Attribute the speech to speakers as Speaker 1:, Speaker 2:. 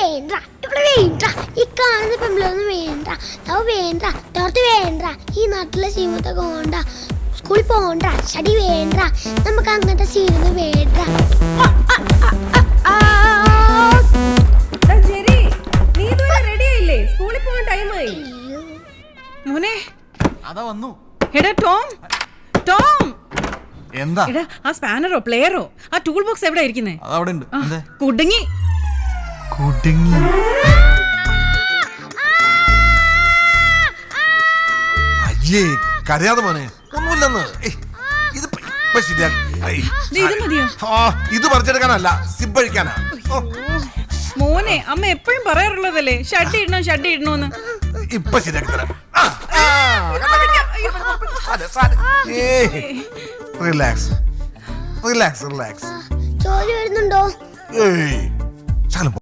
Speaker 1: വേണ്ട ഇവിടെ വേണ്ട ഈ കാണുന്ന പെമ്പിളൊന്നും വേണ്ട വേണ്ട തോർത്ത് വേണ്ട ഈ നാട്ടിലെ ജീവിതമൊക്കെ വേണ്ട സ്കൂളിൽ പോകണ്ട സ്റ്റഡി വേണ്ട നമുക്ക് അങ്ങനത്തെ സീനൊന്നും വേണ്ട.
Speaker 2: മോനെ
Speaker 3: അതാ വന്നു.
Speaker 2: എടാ ടോം, ടോം
Speaker 3: എന്താ?
Speaker 2: എടാ ആ സ്പാനറോ പ്ലെയറോ ആ ടൂൾ ബോക്സ് എവിടെ ഇരിക്കുന്നേ?
Speaker 3: അതവിടെ ഉണ്ട്.
Speaker 2: കുടുങ്ങി
Speaker 3: കുടുങ്ങി. അയ്യേ കരയാതെ മോനെ, ഒന്നുമില്ലെന്ന്. ഇത്
Speaker 2: മതിയോ?
Speaker 3: ഇത് പറിച്ചെടുക്കാനല്ല, സിബ് അഴിക്കാനാ.
Speaker 2: മോനെ അമ്മ എപ്പോഴും പറയാറുള്ളതല്ലേ ഷഡ് ഇടണോ ഷഡ് ഇടണോന്ന്.
Speaker 3: ഇപ്പൊ ശരിയാക്കി തരാം. Relax relax relax.
Speaker 1: ചോദ്യം വരുന്നുണ്ടോ?
Speaker 3: ഏയ്